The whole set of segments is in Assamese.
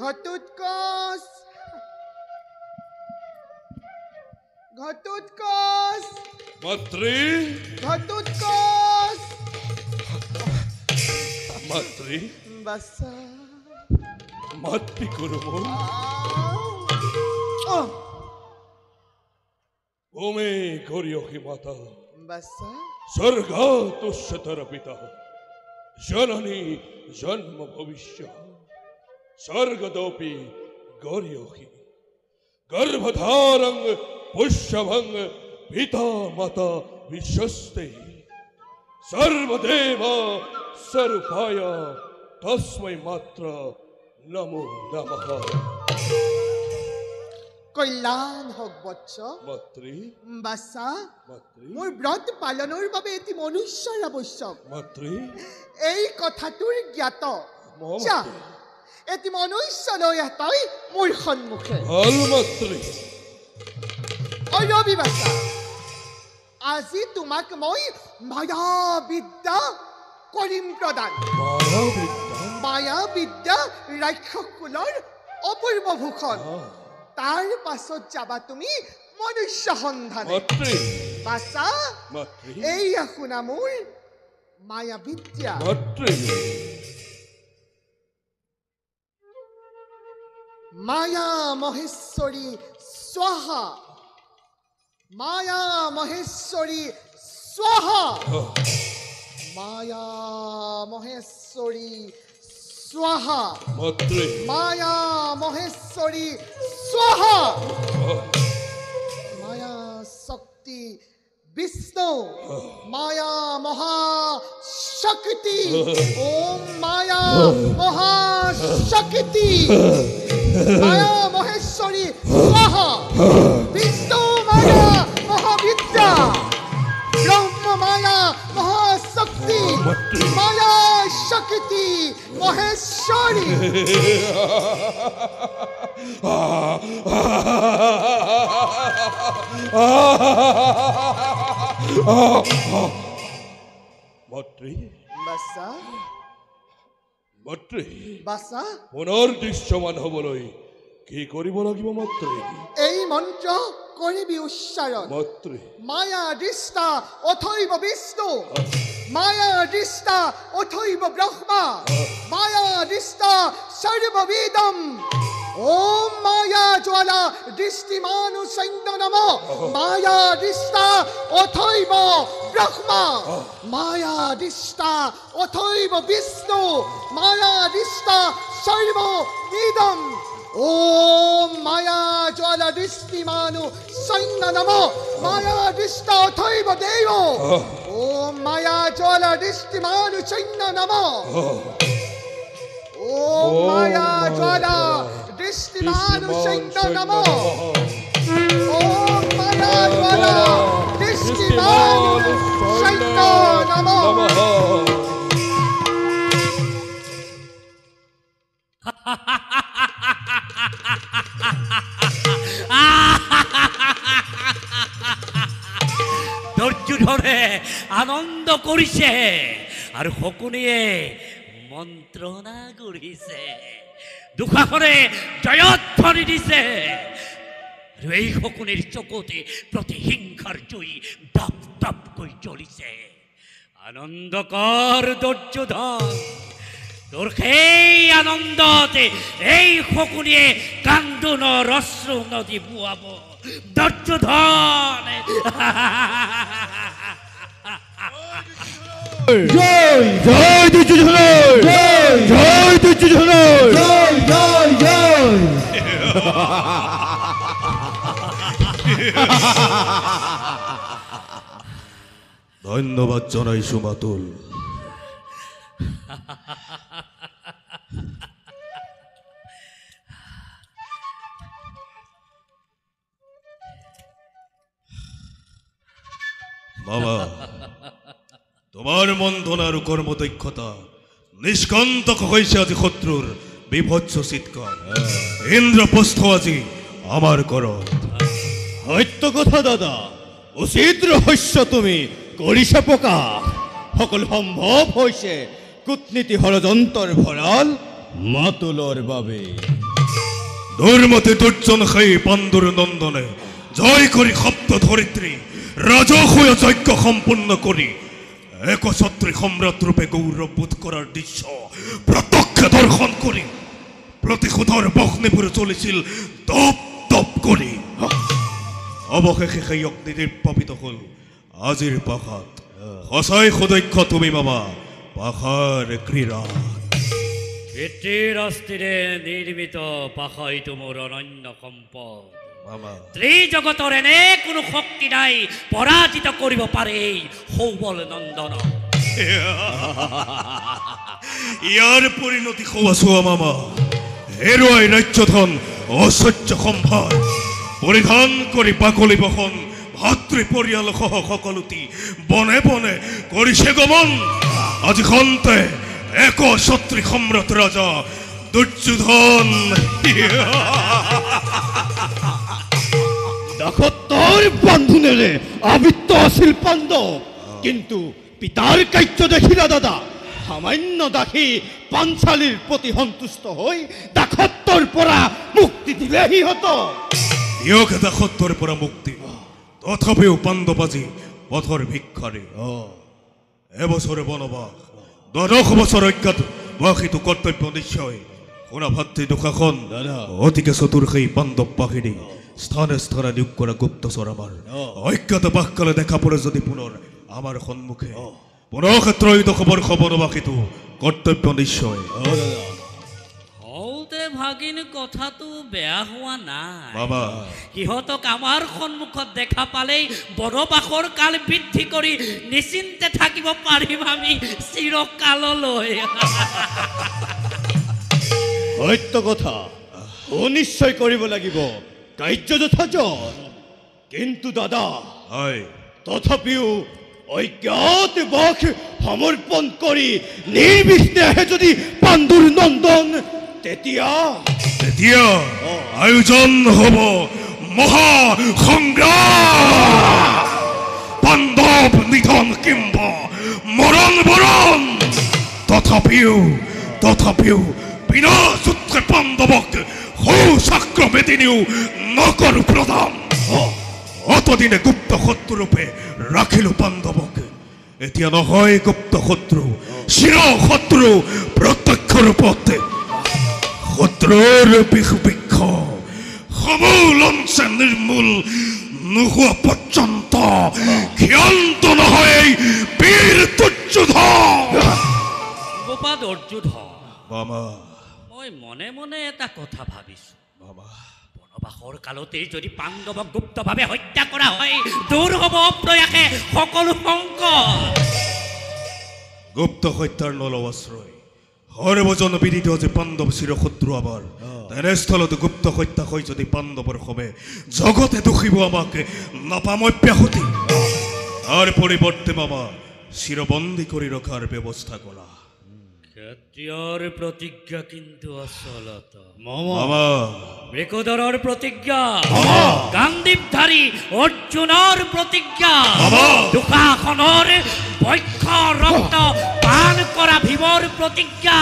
ঘটোৎকচ ঘটোৎকচ মাতৃ ঘটোৎকচ মাতৃ বাসা মাতৃ করুন ওমে গৌরী মাতা বাসা স্বর্গা তুষ্যতর পিতা জননী জন্ম ভবিষ্য স্বর্গদোপি গৌরী গর্ভধারং পুষ্যভং পিতা মাতা বিশ্বস্তে সর্বদেব স্বরূপায় তস্मै মাত্র নমো নমঃ কল্যাণ হোক বৎস মাতৃ বাসা মাতৃ মোৰ ব্ৰত পালনৰ বাবে এটি মনুষ্যৰ আৱশ্যক মাতৃ এই কথাটোৰ জ্ঞাত মম যা এটি মনুষ্য লৈ তই মোৰ সন্মুখে হল মাতৃ অৰবি বাসা আজি তোমাক মই মায়া বিদ্যা কৰিম প্ৰদান মায়া বিদ্যা ৰাক্ষস কুলৰ অপূৰ্ব ভূষণ তাৰ পাছত যাবা তুমি মনুষ্য সন্ধানে মাতৃ বাসা মাতৃ এইয়া শুনা মোৰ মায়া বিদ্যা মাতৃ মায়া মহেশ্বৰী স্বাহা মায়া মহেশ্বৰী স্বাহা মায়া মহেশ্বৰী স্বাহা মাতৃ মায়া মহেশ্বৰী স্বাহা মায়া শক্তি বিষ্ণু মায়া মহাশক্তি ওম মায়া মহাশক্তি মায়া মহেশ্বৰী স্বাহা বিষ্ণু মায়া মহাবিদ্যা ব্ৰহ্ম মায়া মহাশক্তি মায়া শক্তি মহেশ্বৰী মাতৃ বাসা মাতৃ বাসা পুনৰ দৃশ্যমান হবলৈ কি কৰিব লাগিব মাতৃ এই মন্ত্ৰ কৰিবি উচ্চারণ মাতৃ মায়া দৃষ্টা অথৈব বিষ্ণু মায়া দৃষ্টা অথৈব ব্রহ্মা মায়া দৃষ্টা সর্ববেদম ওম মায়া জ্বালা দৃষ্টিমানু সৈন্য নম মায়া দৃষ্টা অথৈব ব্রহ্মা মায়া দৃষ্টা অথৈব বিষ্ণু মায়া দৃষ্টা সর্ববেদম ওম মায়া জ্বালা দৃষ্টিমানু সৈন্য নম মায়া দৃষ্টা অথৈব দেব ওম মায়া জ্বালা দৃষ্টিমানু সৈন্য নম ওম মায়া জ্বালা দৃষ্টিমানু সৈন্য নম ওম মায়া জ্বালা দৃষ্টিমানু সৈন্য নম ধৈর্য ধরে আনন্দ করিছে আর শকুনিয়ে মন্ত্রণা কৰিছে দুখাখনে জয়ধ্বনি দিছে আৰু এই শকুনিৰ চকুতে প্ৰতিহিংসাৰ জুই দপ দপকৈ জ্বলিছে আনন্দ কৰ দুৰ্যোধন তোৰ সেই আনন্দতে এই শকুনিয়ে কান্দোনৰ অশ্ৰু নদী বুৱাব দুৰ্যোধন জয় জয় দুর্যোধন জয় জয় দুর্যোধন জয় জয় জয় ধন্যবাদ জানাই সুমাতুল বাবা তোমার মন্থনার কর্মদক্ষতা নিষ্কন্তক হয়েছে আজি শত্রুর বিভৎস চিৎকার ইন্দ্রপ্রস্থ আজি আমার করত সত্য কথা দাদা উচিত রহস্য তুমি কৰিছা প্ৰকাশ সকল সম্ভৱ হৈছে কূটনীতি ষড়যন্ত্ৰৰ ভঁৰাল মাতুলর বাবে দুর্মতে দুর্জন খাই পাণ্ডুর নন্দনে জয় করি সপ্ত ধরিত্রী রাজকীয় যজ্ঞ সম্পূর্ণ করি একছত্রী সম্রাট রূপে গৌরব বোধ করার দৃশ্য প্রত্যক্ষে দর্শন করি প্রতিশোধর বগ্নিপুর চলিছিল দপ দপ করি অবশেষে সেই অগ্নি নিৰ্বাপিত হল আজিৰ পাখাত সঁচাই সুদক্ষ তুমি মামা পাখাৰ ক্ৰীড়া পিতৃৰ অস্থিৰে নিৰ্মিত পাশাইটো মোৰ অনন্য সম্পদ মামা ত্ৰিজগতৰ এনে কোনো শক্তি নাই পৰাজিত কৰিব পাৰে এই সৌবল নন্দন ইয়াৰ পৰিণতি খোৱা মামা হেৰুৱাই ৰাজ্যধন অসহ্য সম্ভাৰ পৰিধান কৰি পাকলি বহন ভাতৃ পৰিয়াল সহ সকলোটি বনে বনে কৰিছে গমন আজি খন্তে এক ছত্ৰী সম্ৰাট ৰাজা দুৰ্যোধন দাসত্বৰ বান্ধোনেৰে আবৃত্ত আছিল পাণ্ডৱ কিন্তু পিতাৰ কাৰ্য দেখিলা দাদা সামান্য দাসী পাঞ্চালীৰ প্ৰতি সন্তুষ্ট হৈ দাসত্বৰ পৰা মুক্তি দিলে সিহঁতক দিয়ক দাসত্বৰ পৰা মুক্তি তথাপিও পাণ্ডৱ আজি পথৰ ভিক্ষাৰী এবছৰে বনবাস 10 বছৰ অজ্ঞাতবাসীটো কৰ্তব্য নিশ্চয় শুনা ভাতৃ দুশাসন অতিকে চতুৰ সেই পাণ্ডৱ বাহিনী স্থানে স্থানে নিয়োগ কৰা গুপ্তচৰ আমাৰ অজ্ঞাতবাসকালে দেখা পৰে যদি পুনৰ আমাৰ সন্মুখে পুনৰ ত্ৰয়োদশ বৰ্ষ বনবাসীটো কৰ্তব্য নিশ্চয় হওঁতে ভাগিন কথাটো বেয়া হোৱা নাই বাবা সিহঁতক আমাৰ সন্মুখত দেখা পালেই বনবাসৰ কাল বৃদ্ধি কৰি নিশ্চিন্তে থাকিব পাৰিম আমি চিৰকাললৈ সত্য কথা নিশ্চয় কৰিব লাগিব কাৰ্য যথাযথ কিন্তু দাদা হয় তথাপিও অজ্ঞাত বাস সমৰ্পণ কৰি নিৰ্বিঘ্নে আহে যদি পাণ্ডুৰ নন্দন তেতিয়া আয়োজন হ'ব মহা সংগ্ৰাম পাণ্ডৱ নিধন কিম্বা মৰণ বৰণ তথাপিও বিনা সূত্ৰে পাণ্ডৱক সৌচাক্ৰমেদিনীও নকৰো প্ৰদান অতদিনে গুপ্ত শত্ৰুৰূপে ৰাখিলো পাণ্ডৱক এতিয়া নহয় গুপ্ত শত্ৰু চিৰ শত্ৰু প্ৰত্যক্ষ ৰূপত শত্ৰুৰ বিষ সমূল অংশে নিৰ্মূল নোহোৱা পৰ্যন্ত ক্ষান্ত নহয় বীৰ দুৰ্যোধন গোপা দুৰ্যোধন মামা মই মনে মনে এটা কথা ভাবিছো মামা বনবাসৰ কালতেই যদি পাণ্ডৱক গুপ্তভাৱে হত্যা কৰা হয় দূৰ হ'ব অপ্ৰয়াসে সকলো সংকট গুপ্ত হত্যাৰ নলও আশ্ৰয় সৰ্বজন বিদিত যে পাণ্ডৱ চিৰশত্ৰু আমাৰ তেনেস্থলত গুপ্ত হত্যা হৈ যদি পাণ্ডৱৰ সমে জগতে দুখিব আমাক নাপাম অব্যাহতি তাৰ পৰিৱৰ্তে মামা চিৰবন্দী কৰি ৰখাৰ ব্যৱস্থা কৰা ক্ষত্ৰিয়ৰ প্ৰতিজ্ঞা কিন্তু আচলত মামা বৃকোদৰৰ প্ৰতিজ্ঞা গান্ধীপধাৰী অৰ্জুনৰ প্ৰতিজ্ঞা দুশাসনৰ বক্ষ ৰক্ত পান কৰা ভীমৰ প্ৰতিজ্ঞা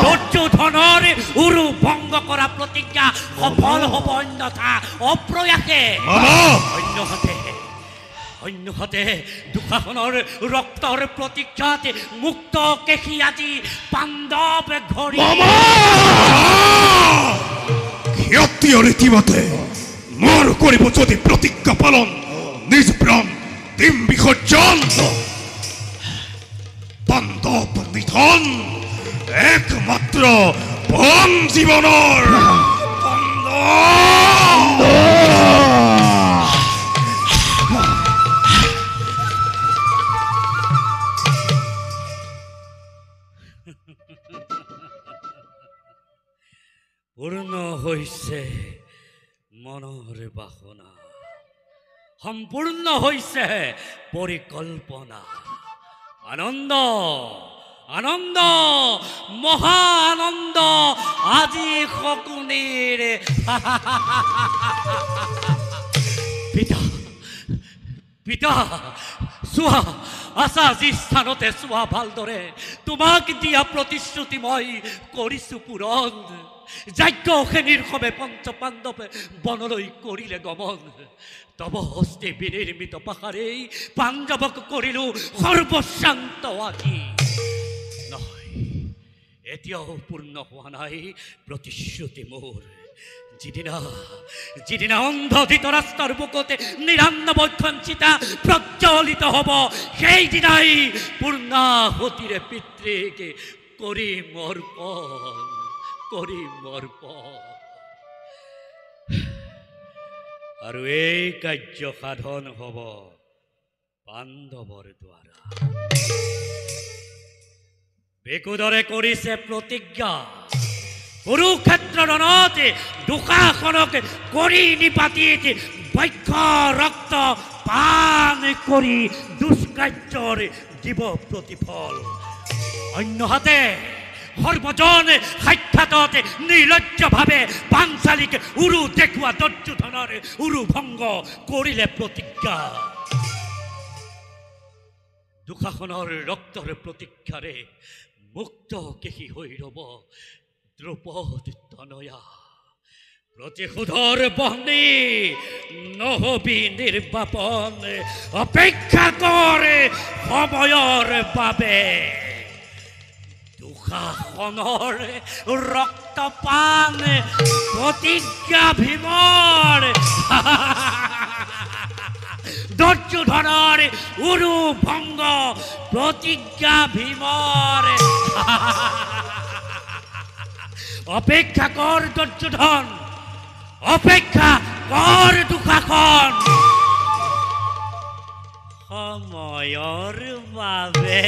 দুৰ্যোধনৰ উৰু ভংগ কৰা প্ৰতিজ্ঞা সফল হ'ব অন্যথা অপ্ৰয়াসে অন্যহাতে দুশাসনৰ ৰক্তৰ প্ৰতিজ্ঞাত মুক্ত কেশী আজি পাণ্ডৱ ঘৰি ক্ষত্ৰিয় ৰীতিমতে মোৰ কৰিব যদি প্ৰতিজ্ঞা পালন নিজ প্ৰাণ দিম বিসৰ্জন পাণ্ডৱ নিধন একমাত্ৰ পৰম জীৱনৰ পূৰ্ণ হৈছে মনৰ বাসনা সম্পূৰ্ণ হৈছে পৰিকল্পনা আনন্দ আনন্দ মহা আনন্দ আজি শকুনিৰ পিতা পিতা চোৱা আশা যি স্থানতে চোৱা ভালদৰে তোমাক দিয়া প্ৰতিশ্ৰুতি মই কৰিছোঁ পূৰণ যাজ্ঞ অখেনিৰ সবে পঞ্চ পাণ্ডৱে বনলৈ কৰিলে গমন তব হস্তে বিনিৰ্মিত পাহাৰেই পাঞ্জৱক কৰিলো সৰ্বশান্ত আকি নহয় এতিয়াও পূৰ্ণ হোৱা নাই প্ৰতিশ্ৰুতি মোৰ যিদিনা অন্ধ ধৃতৰাষ্ট্ৰৰ বুকতে ৯৯খন চিতা প্ৰজ্বলিত হ'ব সেইদিনাই পূৰ্ণাহুতিৰে পিতৃকে কৰিম অৰ্পণ আৰু এই কাৰ্য সাধন হ'ব পাণ্ডৱৰ দ্বাৰা বেকুদৰে কৰিছে প্ৰতিজ্ঞা কুৰুক্ষেত্ৰ ৰণতে দুঃশাসনক কৰি নিপাতিত বক্ষ ৰক্ত পান কৰি দুষ্কাৰ্যৰ দিব প্ৰতিফল অন্যহাতে সৰ্বজন সাক্ষাতত নিৰ্লজ্জভাৱে পাঞ্চালীক উৰু দেখুওৱা দুৰ্যোধনৰ উৰু ভংগ কৰিলে প্ৰতিজ্ঞা দুঃশাসনৰ ৰক্তৰ প্ৰতীক্ষাৰে মুক্ত কেশী হৈ ৰব দ্ৰুপদী তনয়া প্ৰতিশোধৰ বহনি নহবি নিৰ্বাপন অপেক্ষা কৰে সময়ৰ বাবে দুঃশাসনৰ ৰক্তপান প্ৰতিজ্ঞা ভীমৰ দুৰ্যোধনৰ উৰু ভংগ প্ৰতিজ্ঞা ভীমৰ অপেক্ষা কৰ দুৰ্যোধন অপেক্ষা কৰ দুঃশাসন সময়ৰ বাবে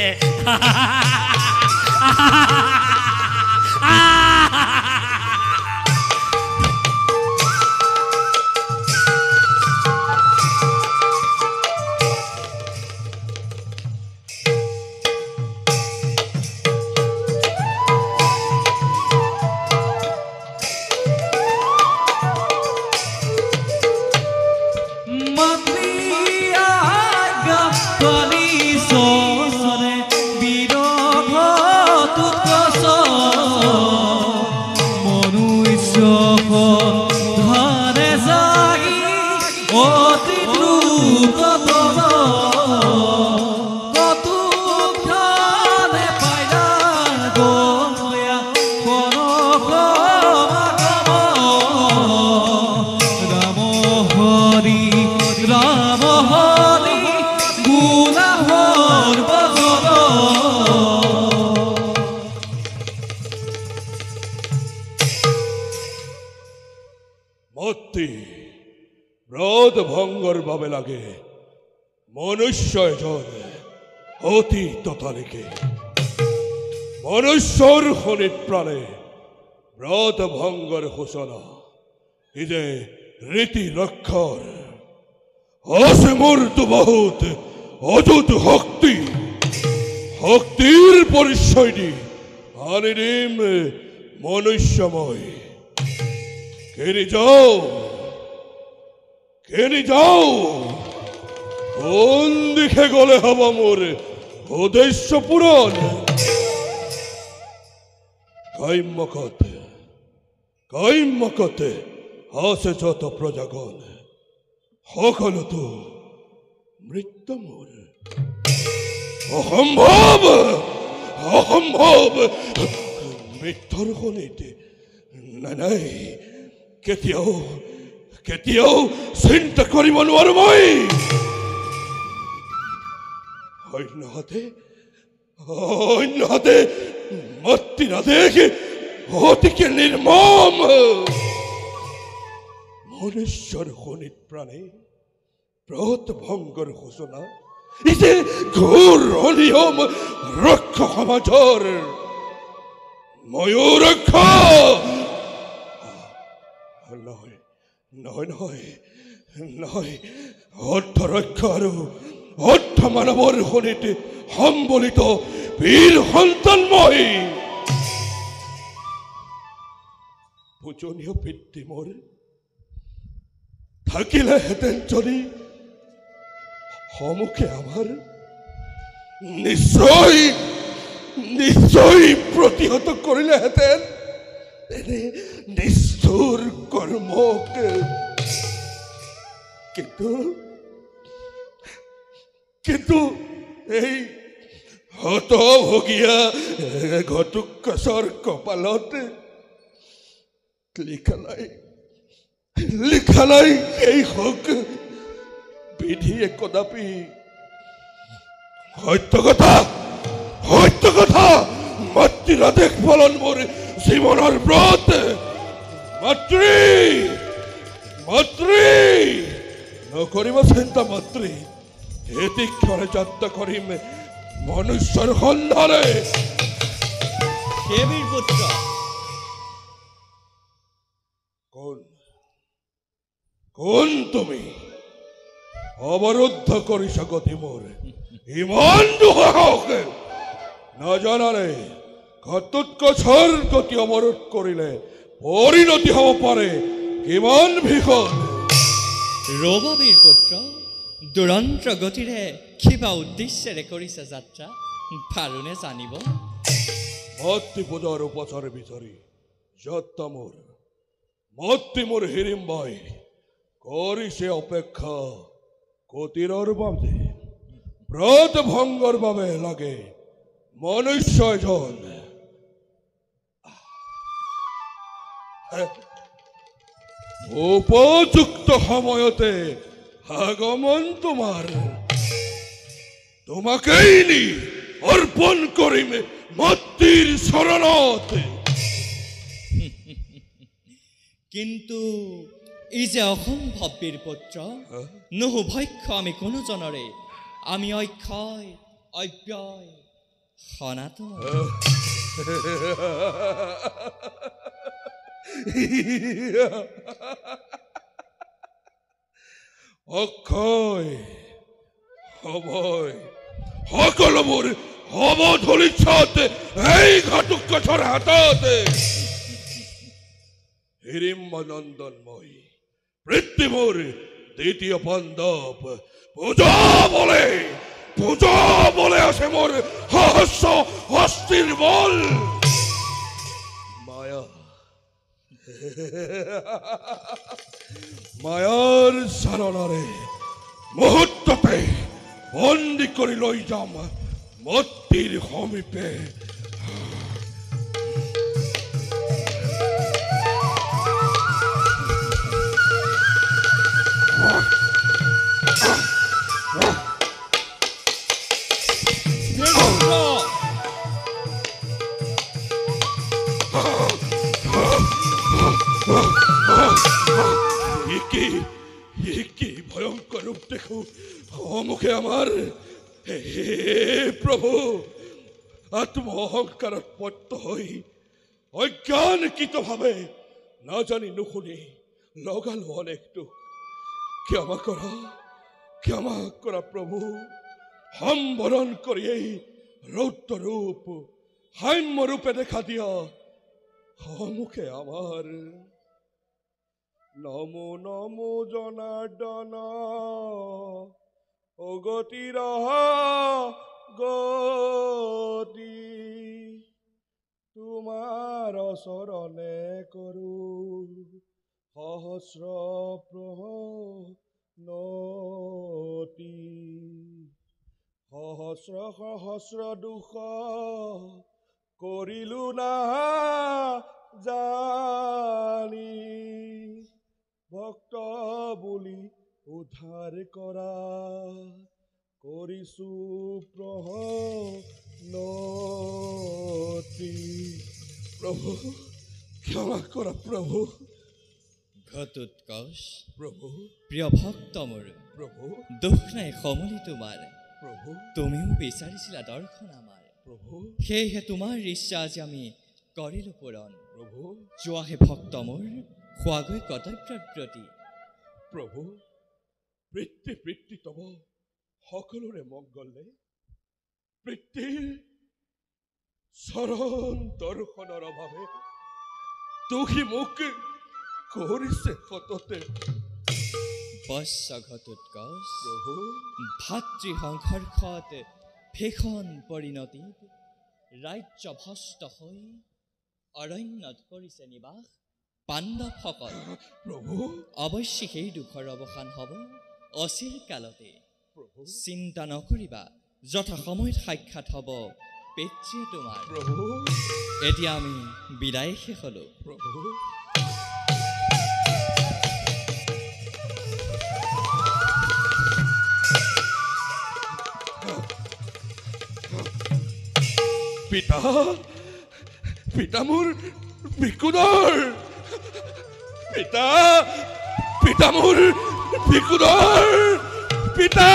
ব্ৰত ভংগৰ বাবে লাগে মনুষ্য এজন অতি ততালিকে মনুষ্যৰ শনিত প্ৰাণে ব্ৰত ভংগৰ সূচনা ই যে ৰীতি ৰক্ষৰ আছে মোৰতো বহুত অযুত শক্তিৰ পৰিচয় দি আনি দিম মনুষ্যময় কেনি যাও কোন দিকে গলে হব মোর উদ্দেশ্য পূরণ কৈমকতে আছে যত প্রজাগণ সকলো তো মৃত্যু মোর অসম্ভৱ মৃত্যুৰ খনিতে নাই কেতিয়াও চিন্তা কৰিব নোৱাৰো মই অন্যহাতে মতি নাদেখে অতিকে নিৰ্মম মনুষ্যৰ খনিত প্ৰাণে ব্ৰত ভংগৰ সূচনা ই যে ঘোৰ অনিয়ম ৰক্ষ সমাজৰ ময়ূৰক্ষ নহয় অৰ্থৰক্ষ আৰু অৰ্থ মানৱৰ খনিত সম্বলিত বীৰ সন্তান মই পূজনীয় পিতৃ মোৰ থাকিলেহেঁতেন যদি সমুখে আমাৰ নিশ্চয় নিশ্চয় প্ৰতিহত কৰিলেহেঁতেন এনে নিষ্ঠুৰ কৰ্মক। কিন্তু এই হতভগীয়া ঘটুকচৰ কপালত লিখা নাই এই হক বিধিয়ে কদাপি। সত্য কথা মাতৃৰ আদেশ পালন মোৰ জীৱনৰ ব্ৰত। মাতৃ নকৰিব চিন্তা মাতৃ, এটি ক্ষণে যাত্ৰা কৰিম মনুষ্যৰ সন্ধানে। দেৱীৰ পুত্ৰ কোন তুমি? অৱৰুদ্ধ কৰিছা গতি মোৰ, ইমান দুঃসাহস নাজানানে ঘটোৎকচৰ গতি অৱৰোধ কৰিলে পৰিণতি হ'ব পাৰে কিমান ভীষণ। ৰবীৰ পুত্ৰ, দুৰন্ত গতিৰে কিবা উদ্দেশ্যেৰে কৰিছে যাত্ৰা, পাৰোনে জানিব? মাতৃ পূজাৰ উপচাৰ বিচাৰি যাত্ৰা মোৰ হিৰিম্বাই কৰিছে অপেক্ষা কতিৰৰ বাবে। ব্ৰত ভংগৰ বাবে লাগে মনুষ্য এজন। উপযুক্ত সময়তে আগমন তোমাকেই নি অৰ্পণ কৰিম মাতৃৰ চৰণত। কিন্তু ই যে অসম্ভৱ বীৰ পুত্ৰ, নুভক্ষ আমি কোনোজনৰে, আমি অক্ষয় অব্যয় সনাতন। অক্ষয় অভয় সকলোবোৰ হ'ব ধৰিছত এই ঘটোৎকচৰ হাতত। হিৰিম্ব নন্দনময় বৃত্তি মোৰ দ্বিতীয় পাণ্ডৱ, পূজা বলে আছে মোৰ সহস্ৰ হস্তিৰ বল। মায়াৰ চাৰণাৰে মুহূৰ্ততে বন্দী কৰি লৈ যাম মাতৃৰ সমীপে। কি ভয়ঙ্কর রূপ দেখো অমুখে আমার। হে প্রভু, আত্ম অহংকারত পত্ত হই অজ্ঞানকৃত ভাবে না জানি নুশুনি লগালো অনেক দুখ। ক্ষমা করা প্রভু, সম্বরণ করি এই রৌদ্র রূপ হাম্য রূপে দেখা দিয়া অমুখে আমার। নমো নমো জনার্দন ও গতি গতি, তোমার চরণে করু সহস্র প্রণতি। সহস্র দুখ কৰিলো না জানি, ভক্ত বুলি উদ্ধাৰ কৰা কৰিছো প্ৰণতি। প্ৰভু ক্ষমা কৰা প্ৰভু। ঘটোৎকচ প্ৰভু, প্ৰিয় ভক্ত মোৰ, প্ৰভু দুখ নাই সমলি তোমাৰ, প্ৰভু তুমিও বিচাৰিছিলা দৰ্শন আমাৰ। প্ৰভু সেয়েহে তোমাৰ ইচ্ছা আজি আমি কৰিলো পূৰণ। প্ৰভু যোৱাহে ভক্ত মোৰ খোৱাগৈ কৰ্তব্যৰ প্ৰতি। প্ৰভু বৃত্তি তব সকলোৰে মংগলে, বৃত্তিৰ চৰণ দৰ্শনৰ অভাৱে দুখী মোক কৰিছে সততে। বৎস ঘটোৎকচ, প্ৰভু ভাতৃ সংঘৰ্ষত ভীষণ পৰিণতিত ৰাজ্য ভ্ৰষ্ট হৈ অৰণ্যত কৰিছে নিবাস পাণ্ডৱসকল। প্ৰভু অৱশ্যে সেই দুখৰ অৱসান হ'ব অচিৰ কালতে। চিন্তা নকৰিবা, যথা সময়ত সাক্ষাৎ হ'ব পিতৃয়ে তোমাৰ। প্ৰভু এতিয়া আমি বিদায় শেষ হ'লো। প্ৰভু পিতা পিতা মোৰ বিকুদৰ পিতা পিতা মোৰ বিকুদৰ পিতা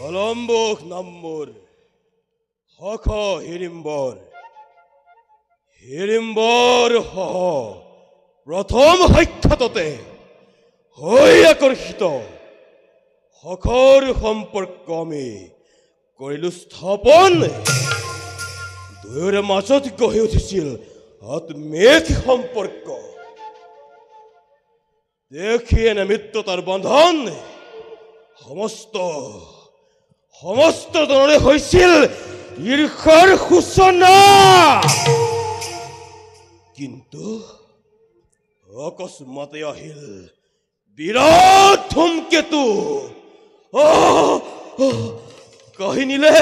অলম্বুক নাম্মুৰ হখ হিড়িম্বৰ সহ প্ৰথম সাক্ষাততে হৈ আকৰ্ষিত হখৰ সম্পৰ্ক আমি কৰিলো স্থাপন। দুয়োৰে মাজত গঢ়ি উঠিছিল আত্মিক সম্পৰ্ক। দেখি এনে মিত্ৰতাৰ বন্ধন সমস্ত জনৰে হৈছিল ঈৰ্ষাৰ সূচনা। কিন্তু অকস্মাতে আহিল বিৰাট ধূমকেতু। কাহিনীলে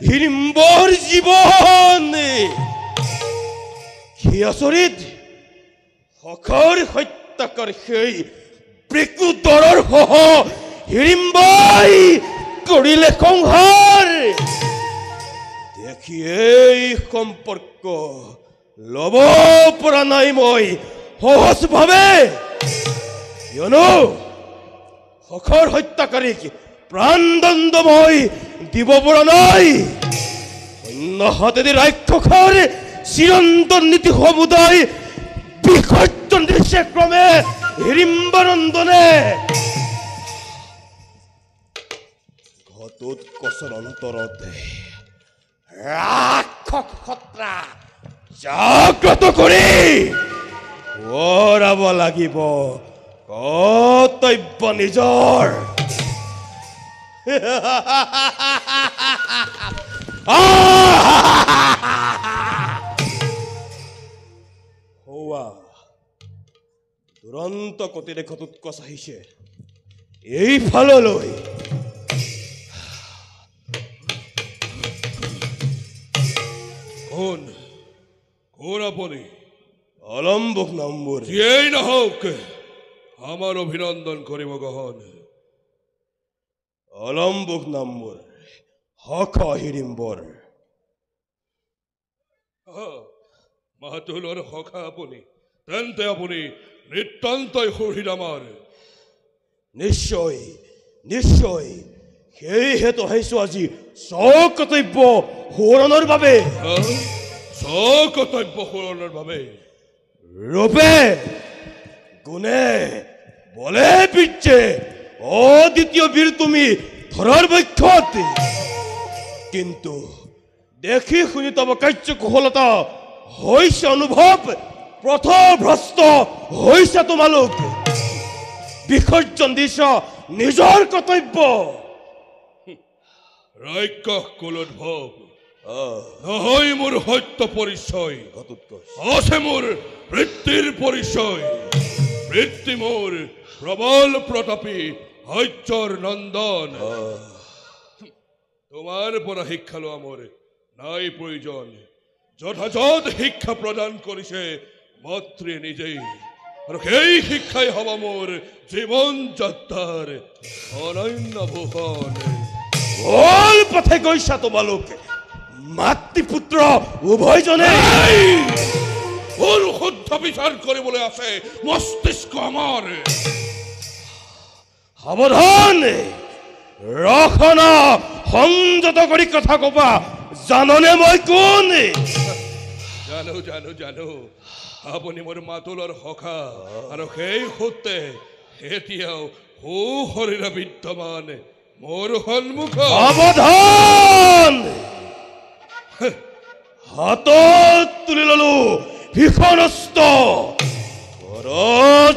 হিড়িম্বৰ জীৱন। কি আচৰিত, হখৰ হত্যাকাৰ সেই বৃকুদৰৰ সহ হিড়িম্বই কৰিলে সংহাৰ। দেখি এই সম্পৰ্ক ল'ব পৰা নাই মই সহজভাৱে, কিয়নো হখৰ হত্যাকাৰীক প্ৰাণদণ্ড মই দিব পৰা নাই। অন্য হাতেদি ৰাক্ষসৰ চিৰন্তন নীতি সমুদায় বিসৰ্জন দিছে ক্ৰমে হিড়িম্বানন্দনে। ঘটোৎকচৰ অন্তৰতে ৰাক্ষস সত্ৰা জাগ্ৰত কৰি ওৰাব লাগিব কৰ্তব্য নিজৰ। দুৰন্ত গতিৰে ঘটোৎকচ আহিছে এইফাললৈ। কোন আপুনি? অলম্বুক নাম্মুৰ। যিয়েই নহওক, আমাৰ অভিনন্দন কৰিব গহন। অলম্বুক নাম্মুৰ হখ হিড়িম্বৰ। মাতুলৰ সখা আপুনি, তেন্তে আপুনি নিতান্তই সুহৃদ আমাৰ। নিশ্চয় নিশ্চয়, সেয়েহেতো আহিছো আজি স্বকৰ্তব্য সোঁৱৰণৰ বাবে। স্বকৰ্তব্য সোঁৱৰণৰ বাবে ৰূপে গুণে বলে পিছে অদ্বিতীয় বীৰ তুমি ধৰাৰ বৈক্ষত কিন্তু দেখি শুনি তব কাৰ্যকুশলতা হৈছে অনুভৱ পথভ্ৰষ্ট হৈছে তোমালোক বিসৰ্জন দিছ নিজৰ কৰ্তব্য ৰাক্ষস কুলোদ্ভৱ নহয় মোৰ সত্য পৰিচয় আছে মোৰ বৃত্তিৰ পৰিচয় বৃত্তি মোৰ প্ৰবল প্ৰতাপী সত্যৰ নন্দন তোমাৰ পৰা শিক্ষা লোৱা মোৰ নাই প্ৰয়োজন যথাযথ শিক্ষা প্ৰদান কৰিছে মাতৃ নিজেই আৰু সেই শিক্ষাই হ'ব মোৰ জীৱন যাত্ৰাৰ অনন্য ভূষণ ভুল পথে গৈছা তোমালোক মাতৃ পুত্ৰ উভয়জনে ভুল শুদ্ধ বিচাৰ কৰিবলৈ আছে মস্তিষ্ক আমাৰ সাৱধান ৰখনা সংযত কৰি কথা কবা জাননে মই কোন জানো জানো জানো আপুনি মোৰ মাতুলৰ সখা আৰু সেই সূত্ৰে এতিয়াও সু শৰীৰ বিদ্যমান মোৰ সন্মুখত সাৱধান হাতত তুলি ললো ভীষণ অস্ত্ৰ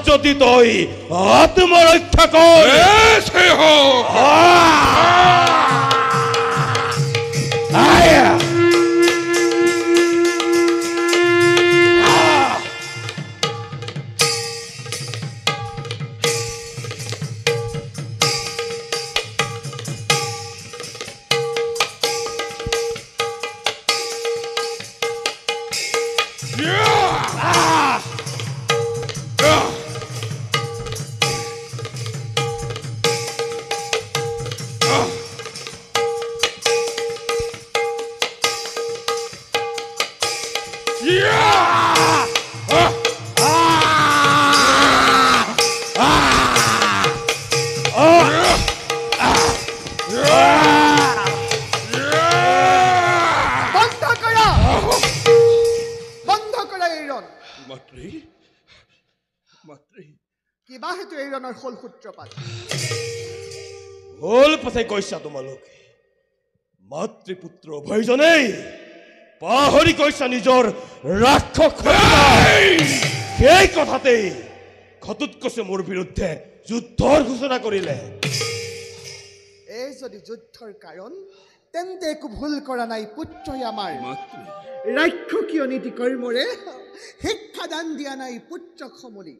যদি তই আত্মৰক্ষা কৰ কিবা হেতু এইৰণৰ হল সূত্ৰপাত ভুল পথে গৈছা তোমালোকে মাতৃপুত্ৰ উভয়জনেই পাহৰি গৈছা নিজৰ ৰাক্ষস সেই কথাতেই ঘটোৎকচে মোৰ বিৰুদ্ধে যুদ্ধৰ ঘোষণা কৰিলে এই যদি যুদ্ধৰ কাৰণ তেন্তে একো ভুল কৰা নাই পুত্ৰই আমাৰ ৰাক্ষসীয় নীতি কৰ্মৰে শিক্ষাদান দিয়া নাই পুত্ৰক সমলি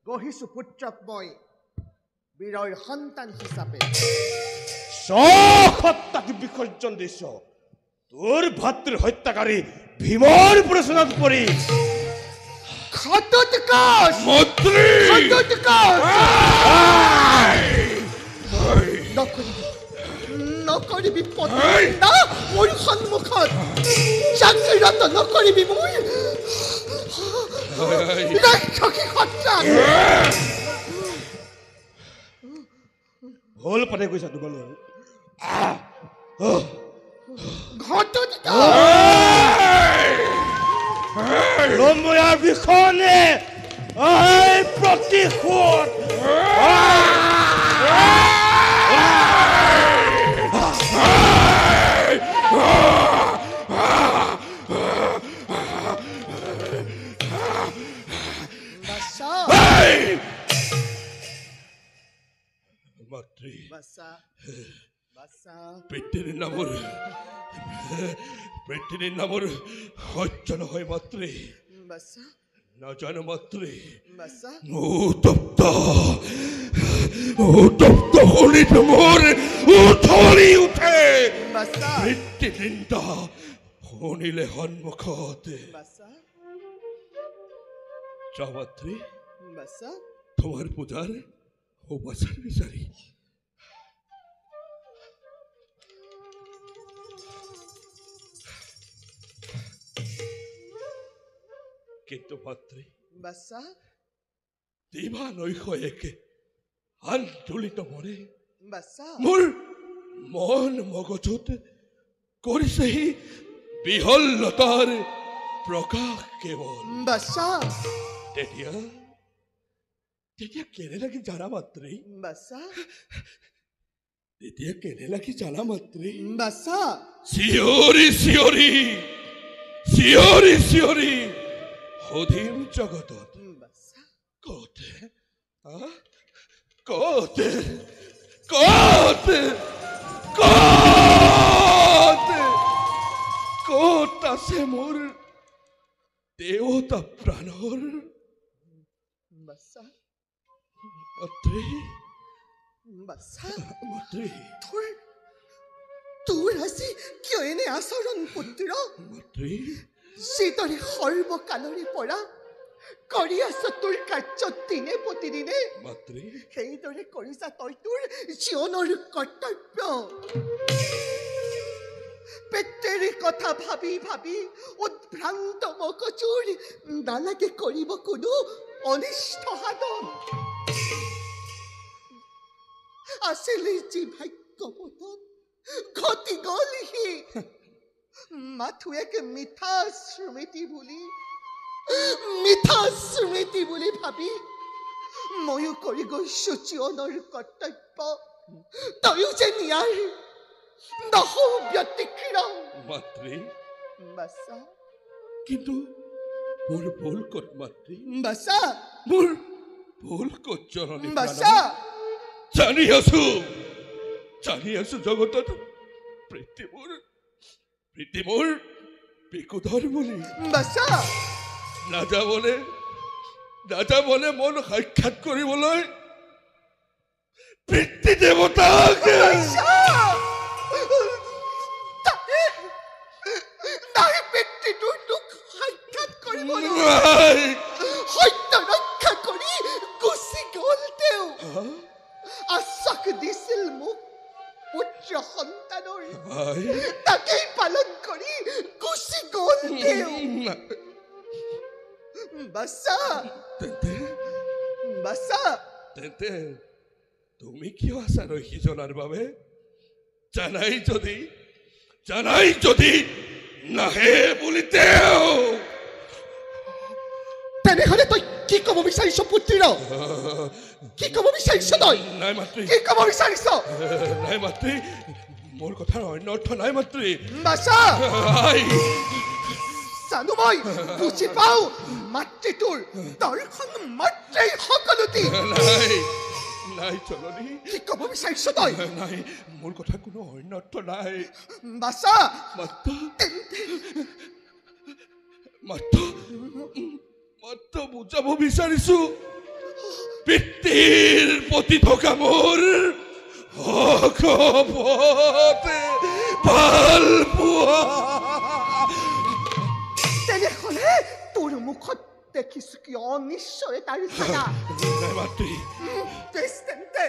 গঢ়িছো পুত্ৰক মই বীৰৰ সন্তান হিচাপে সত্যাকে বিসৰ্জন দিছ তোৰ ভাতৃৰ হত্যাকাৰী ভীমৰ প্ৰচনাত পৰি ঘটোৎকচ নকৰিবি পত্নী মোৰ সন্মুখত জাগ্ৰত নকৰিবি মোৰ ৰাক্ষসী সন্তান ভুল পথে গৈছা তোমালোক লম্বয়াৰ বিষণে প্ৰতিশোধ মাতৃ বাসা পৃথিৱীৰ নামৰ সত্য নহয় মাতৃ বাসা নাজানো মাতৃ বাসা উত্তপ্ত শৰীৰ মোৰ উঠলি উঠে বাসা মৃত্যু নিন্দা শুনিলে সন্মুখত বাসা যা মাতৃ বাসা তোমাৰ পূজাৰ উপাচাৰ বিচাৰি কিন্তু মাতৃ বাসা দিবা নৈশয়েকে আন্দোলিত মৰে বাসা মোৰ মন মগজুত কৰিছেহি বিহলতাৰ প্ৰকাশ কেৱল বাসা তেতিয়া কেনে লাগি জানা মাতৃ বাসা তেতিয়া কেনে লাগি জানা মাতৃ বাছা চিঞৰি চিঞৰি চিঞৰি চিঞৰি সুধিম জগতত বাছা কতে কতে কতে কতে কত আছে মোৰ দেৱতা প্ৰাণৰ বাছা মাতৃ বাছা মাতৃ তোৰ আজি কিয় এনে আচৰণ পুত্ৰ মাতৃ যিদৰে সৰ্বকালৰে পৰা কৰি আছ তোৰ কাৰ্য দিনে প্ৰতিদিনে মাতৃ সেইদৰে কৰিছা তই তোৰ জীৱনৰ কৰ্তব্য পেটেৰ কথা ভাবি ভাবি উদ্ভ্ৰান্ত মগজুৰ নালাগে কৰিব কোনো অনিষ্ট সাধন আছিলে যি ভাগ্য পতন ঘটি গল সি মাথো এক মিঠা স্মৃতি বুলি ভাবি ময়ো কৰি গৈছো জীৱনৰ কৰ্তব্য তয়ো যে নিয়াৰ নহও ব্যতিক্ৰম মাতৃ বাছা কিন্তু মোৰ ভুল ক'ত মাতৃ বাছা মোৰ ভুল ক'ত জননী বাছা জানি আছো জগতত প্ৰীতি মোৰ বিকুধৰ বুলি বাছা নাযাবনে মন সাক্ষাৎ কৰিবলৈ পিতৃ দেৱতাক নাই পিতৃটোৰ দুখ সাক্ষাৎ কৰিবলৈ সত্য ৰক্ষা কৰি গুচি গল তেওঁ আশ্বাস দিছিল মোক পুত্ৰ সন্তানৰ তাকেই পালন কৰি গুচি গল তেওঁ বাছা বাছা তেন্তে তুমি কিয় আছা ৰখি জনাৰ বাবে জানাই যদি নাহে বুলি তেওঁ তেনেহলে তই কি ক'ব বিচাৰিছ পুত্ৰ কি ক'ব বিচাৰিছ তই নাই মাতৃ কি ক'ব বিচাৰিছ নাই মাতৃ মোৰ কথাৰ অন্য অৰ্থ নাই মাতৃ বাছা জানো মই বুজি পাওঁ মাতৃটোৰ দৰ্শন মাত্ৰেই সকলোটি নাই জননী কি ক'ব বিচাৰিছ তই নাই মোৰ কথা কোনো অন্য অৰ্থ নাই বাছা মাত্ৰ বুজাব বিচাৰিছো পিতৃৰ প্ৰতি থকা মোৰ ভাল পোৱা তেনেহলে তোৰ মুখত দেখিছো কি অনিশ্চয় তাৰ ছায়া মাতৃ বেছ তেন্তে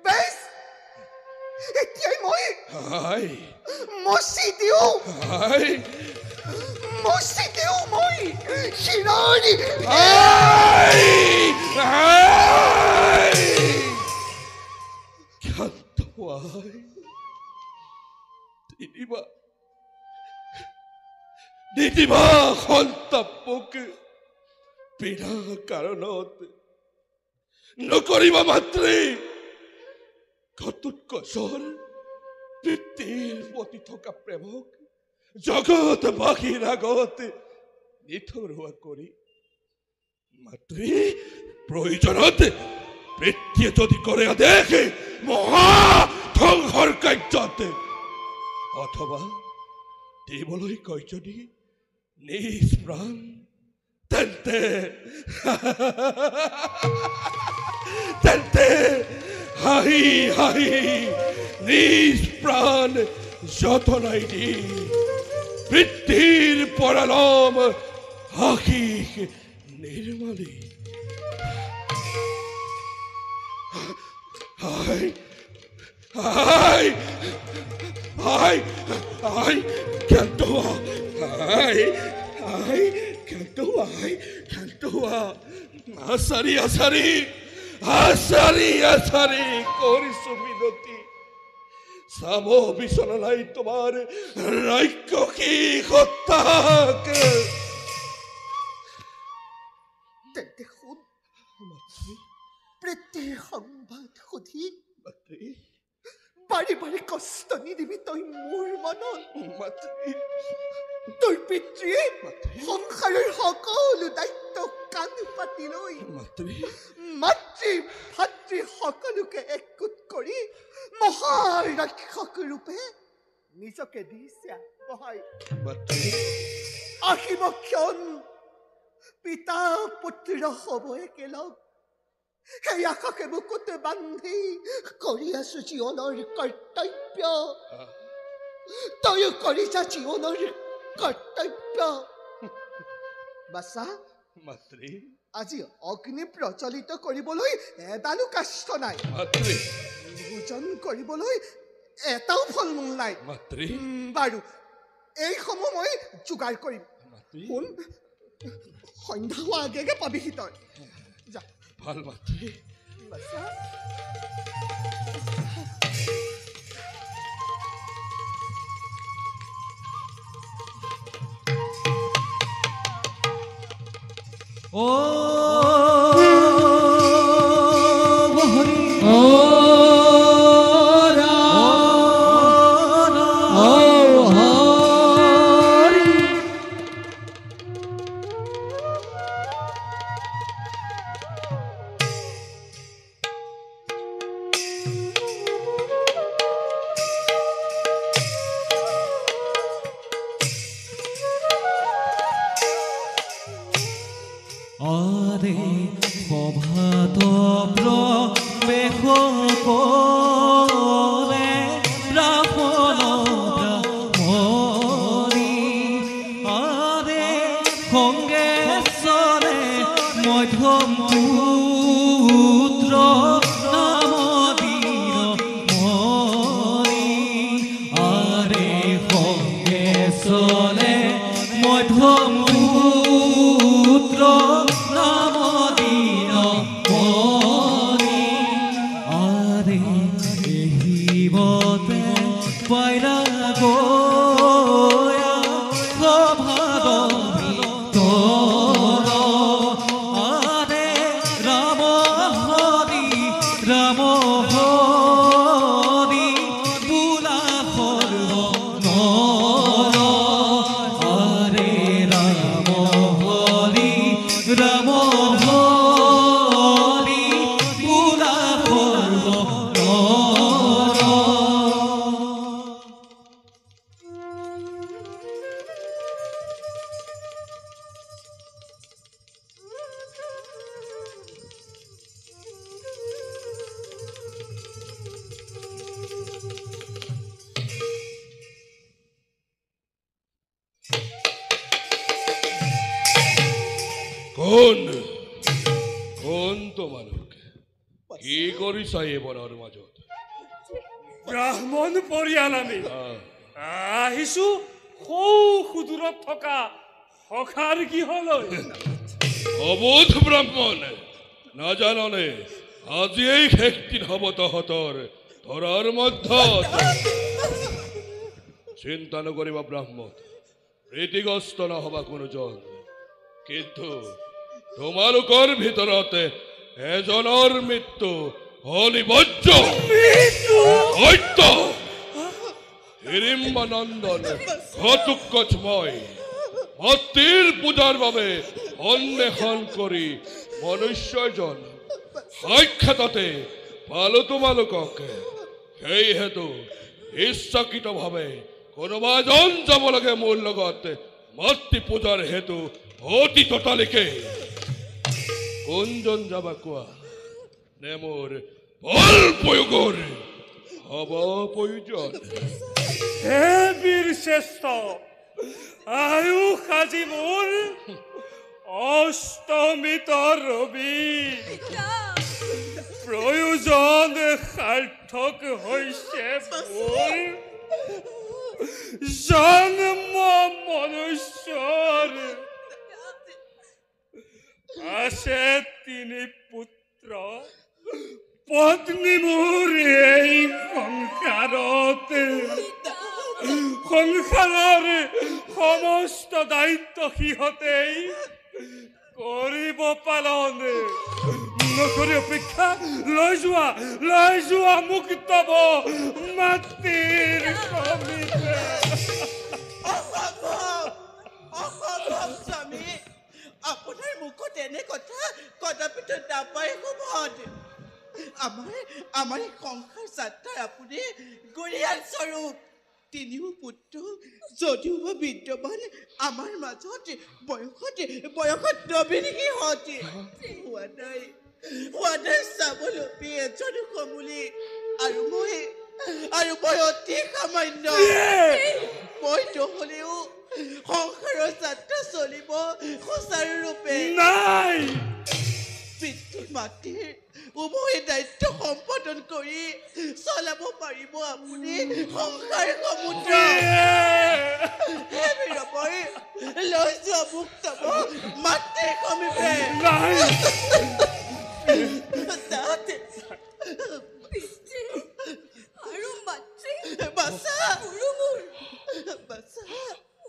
বেছ এতিয়াই মই মচি দিওঁ মই শিৰণি ক্ষান্ত হোৱাই নিদিবা সন্তাপক বিনা কাৰণত নকৰিবা মাতৃ ঘটোৎকচৰ পিতৃৰ প্ৰতি থকা প্ৰেমক জগতবাসীৰ আগত নিথৰুৱা কৰি মাতৃ প্ৰয়োজনত পিতৃয়ে যদি কৰে আদেশ মহা ধ্বংসৰ কাৰ্যত অথবা দিবলৈ কয় যদি নিজ প্ৰাণ তেন্তে হাঁহি নিজ প্ৰাণ যতনাই দি পিতৃৰ পৰা ল'ম আশীষ নিৰ্মলী আচাৰি কৰিছো মিনতি চাব বিচৰা নাই তোমাৰ ৰাক্ষসী সত্তাক তেন্তে শুন পিতৃৰ সংবাদ সুধি বাৰে বাৰে কষ্ট নিদিবি তই মোৰ মনত মাতৃ তোৰ পিতৃয়ে সংসাৰৰ সকলো দায়িত্ব কাণ পাতি লৈ মাতৃ মাতৃ ভাতৃ সকলোকে একগোট কৰি মহাৰাক্ষস ৰূপে নিজকে দিছে সহায় মাতৃ আহিব ক্ষণ পিতা পুত্ৰ হ'ব একেলগ সেই আশাকে বুকুতে বান্ধি কৰি আছো জীৱনৰ কৰ্তব্য তয়ো কৰিছা জীৱনৰ কৰ্তব্য বাছা মাতৃ আজি অগ্নি প্ৰজ্বলিত কৰিবলৈ এডালো কাষ্ঠ নাই মাতৃ ভোজন কৰিবলৈ এটাও ফল মূল নাই মাতৃ বাৰু এইসমূহ মই যোগাৰ কৰিম মাতৃ শুন সন্ধ্যা হোৱা আগে পাবিহি তই যা ভাল মাতৃ বাছা আরে প্রভাত প্রবেশ করে ব্রাহ্মণ ব্রাহ্মণী আরে খঙ্গেশ্বরে মধ্যম পুত্র নামদীর মণি আরে খঙ্গেশ্বরে মধ্যম পুত্র নামদীন মণি আরে দেহিবতে পাইরা গয়া স্বভাব ভিতর আরে রাম হরি রাম হরি বুলা সর্ব নর আরে রাম হরি রাম হরি বুলা সর্ব নর কোন কোন তোমালোক কি কৰিছা এই বনৰ মাজত ব্ৰাহ্মণ পৰিয়াল আমি আহিছো সৌ সুদূৰত থকা সখাৰ গৃহলৈ অবোধ ব্ৰাহ্মণ নাজাননে আজি এই শেষ দিন হ'ব তহঁতৰ ধৰাৰ মধ্যত চিন্তা নকৰিবা ব্ৰাহ্মণ প্ৰীতিগ্ৰস্ত নহবা কোনোজন কিন্তু তোমালোকৰ ভিতৰতে এজনৰ মৃত্যু অনিবাৰ্য সত্য হিড়িম্বানন্দন ঘটুকচ্ছময় মাতৃৰ পূজাৰ বাবে অন্বেষণ কৰি মনুষ্যজন সাক্ষাততে পালো তোমালোকক সেই হেতু ইচ্ছাকৃতভাৱে কোনোবা এজন যাব লাগে মোৰ লগত মাতৃ পূজাৰ হেতু অতি ততালিকে কোনজন যাবা কোৱা নে মোৰ বল প্ৰয়োগৰ হ'ব প্ৰয়োজন হে বীৰ শ্ৰেষ্ঠ আয়ুষ আজি মোৰ অষ্টমিত ৰবি প্ৰয়োজন সাৰ্থক হৈছে মোৰ জন্ম মনুষ্যৰ আছে তিনি পুত্ৰ পত্নী মোৰ এই সংসাৰত সংসাৰৰ সমস্ত দায়িত্ব সিহঁতেই কৰিব পালন নকৰি অপেক্ষা লৈ যোৱা মোক তব মাতৃৰ সমীপে। অসম্ভৱ স্বামী, আপোনাৰ মুখত এনে কথা কদাপিতো নাপায় কোভদ। আমাৰ সংসাৰ যাত্ৰাৰ আপুনি গৰিয়াল স্বৰূপ। তিনিও পুত্ৰ যদিও বা বিদ্যমান, আমাৰ মাজত বয়সত নবীন সিহঁতি হোৱা নাই স্বাৱলম্বী এজন কমলি। আৰু মই অতি সামান্য। মই নহ'লেও সংসাৰৰ যাত্ৰা চলিব সুচাৰুৰূপে। নাই, পিতৃ মাতৃৰ উভয় দায়িত্ব সম্পাদন কৰি চলাব পাৰিব আপুনি সংসাৰ সমুদ্ৰ। লৈ যোৱা মোক তব মাতৃৰ সমীপে। আৰু মাতৃ বাছা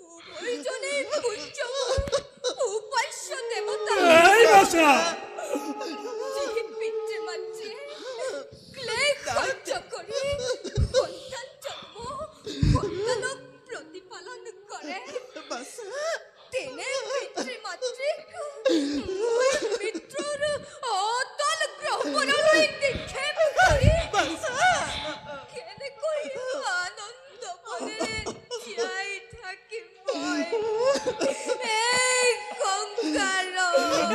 উভয়জনেই পূজ্য উপাস্য দেৱতা। যি পিতৃ মাতৃয়ে ক্লেশ সহ্য কৰি সন্তানক প্ৰতিপালন কৰে, তেনে পিতৃ মাতৃক মিত্ৰৰ অতল গ্ৰহণলৈ নিক্ষেপ কৰি কেনেকৈ আনন্দ মনেৰে জীয়াই থাকিম মই এই সংসাৰত।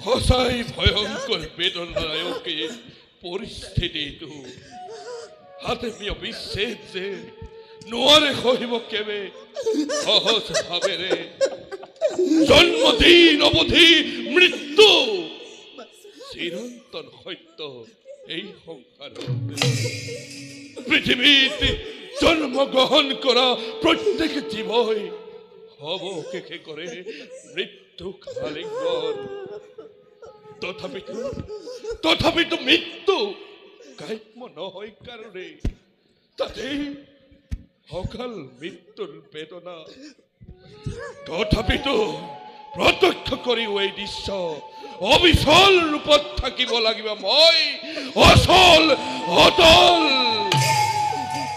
সঁচাই ভয়ংকৰ বেদনাদায়ক পৰিস্থিতিটো হাতে বিচ্ছেদ যে নোৱাৰে সহিব কেবে সহজ ভাৱেৰে। জন্মদিন অৱধি মৃত্যু চিৰন্তন সত্য এই সংসাৰত। পৃথিৱীত জন্মগ্ৰহণ কৰা প্ৰত্যেক জীৱই হব শেষে কৰে মৃত্যু কালিঙ্গন। তথাপিতো মৃত্যু কাম্য নহয় কাৰণে তাতেই অকাল মৃত্যুৰ বেদনা। তথাপিতো প্ৰত্যক্ষ কৰিও এই দৃশ্য অবিচল ৰূপত থাকিব লাগিব মই অচল অটল।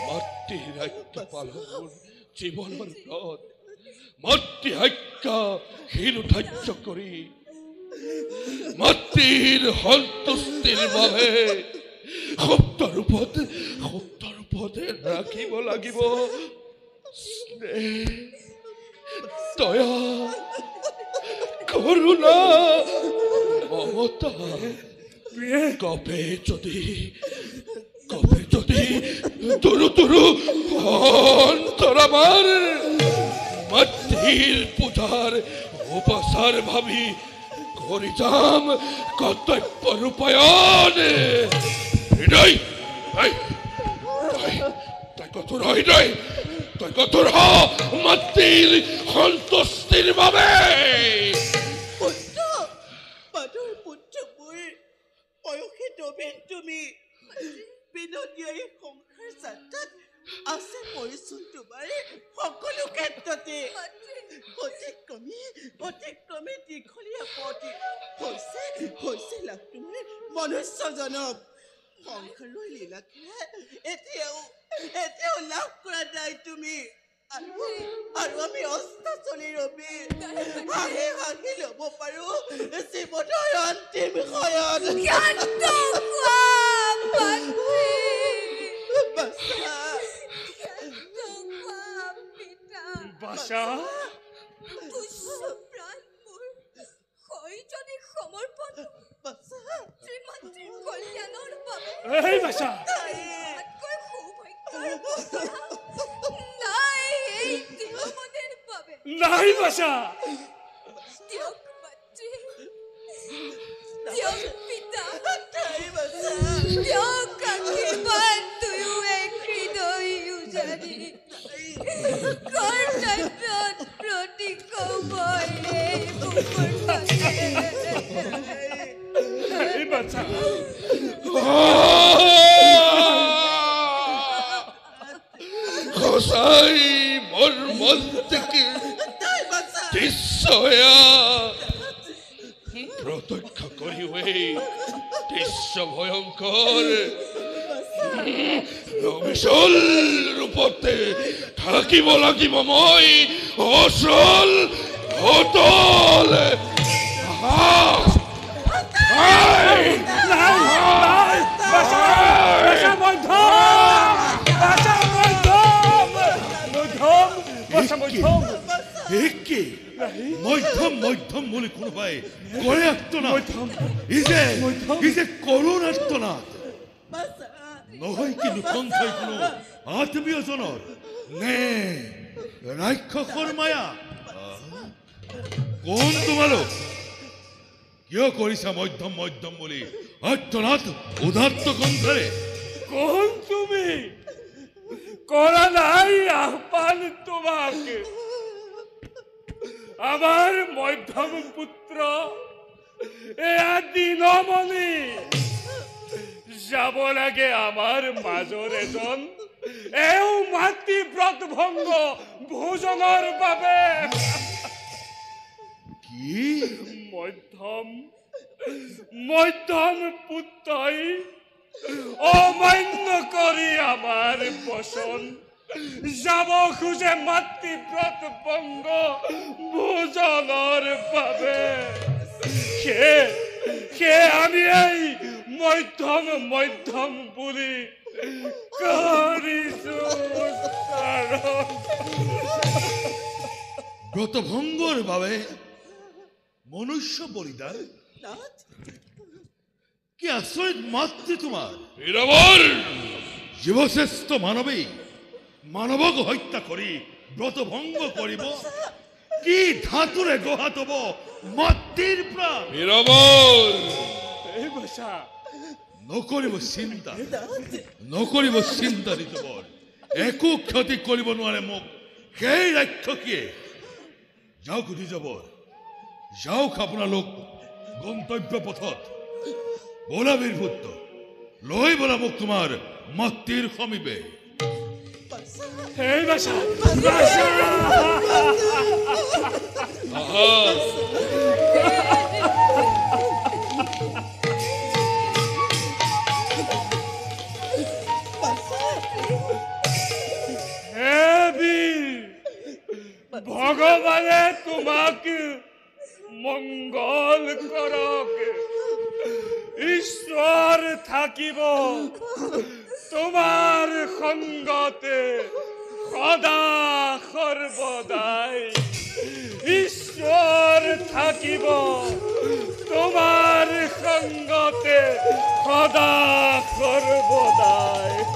মাতৃৰ আজ্ঞা পালন জীৱনৰ ব্ৰত, মাতৃ আজ্ঞা শিৰোধাৰ্য কৰি মাতৃৰ সন্তুষ্টিৰ বাবে শব্দ ৰূপতে ৰাখিব লাগিব স্নেহ, দয়া, করুণা, মমতা। কবে যদি তরু অন্তর আমার মাতৃর পূজার উপাসার ভাবি করে যাম কর্তব্য রূপায়ণ। হৃদয় তাই কত মাতৃর সন্তুষ্টির ভাবে। বয়সে নবীন তুমি বিনদীয় সংসাৰ যাত্ৰাত আছে পৰিচয় তোমাৰ সকলো ক্ষেত্ৰতে। অতিক্ৰমে দীঘলীয়া পথ হৈছে লাভ তোমাৰ মনুষ্য জনম। সংসাৰৰ লীলাখেলা এতিয়াও লাভ কৰা নাই তুমি। আৰু আমি অস্তাচলী ৰবি হাঁহি ল'ব পাৰো জীৱনৰ অন্তিম শয়ন। নাই বাসা প্রত্যক্ষ করিবেই দৃশ্য ভয়ঙ্কর বিশাল রূপতে থাকিব লাগিব মই অচল অতল মধ্যম মধ্যম বলে কোনোবাই করে আত্মনাথ ইজে করুণ আত্মনাথ নহয় কিন্তু কণ্ঠই কোনো আত্মীয়জনৰ নে ৰাক্ষসৰ মায়া কোন তোমালোক কিয় কৰিছা মধ্যম মধ্যম বুলি আত্মনাথ উদাত্ত কণ্ঠৰে কোন তুমি কৰা নাই আহ্বান তোমাকে আমাৰ মধ্যম পুত্ৰ দিনমণি যাব লাগে আমাৰ মাজৰ এজন এও মাতৃ ব্ৰত ভংগ ভোজনৰ বাবে কি মধ্যম পুত্ৰই অমান্য কৰি আমাৰ বচন যাব খোজে মাতৃ ব্ৰত ভংগ ভোজনৰ বাবে সে আমি এই মধ্যম বুলি কৰিছো ব্ৰতভংগৰ বাবে মনুষ্য বলিদান কি আচৰিত মাতৃ তোমাৰ জীৱশ্ৰেষ্ঠ মানৱী মানৱক হত্যা কৰি ব্ৰতভংগ কৰিব কি ধাতুৰে গহাত হব মাতৃৰ প্ৰাণ নকৰিব চিন্তা ঋতুবৰ একো ক্ষতি কৰিব নোৱাৰে মোক সেই ৰাক্ষসীয়ে যাওক ঋতুবৰ যাওক আপোনালোক গন্তব্য পথত বোলা বীৰপুত্ৰ লৈ বোলা মোক তোমাৰ মাতৃৰ সমীপে ভগবানে তোমাক মঙ্গল কৰক ঈশ্বৰ থাকিব তোমাৰ সংগতে সদা সৰ্বদাই ঈশ্বৰ থাকিব তোমাৰ সংগতে সদা সৰ্বদাই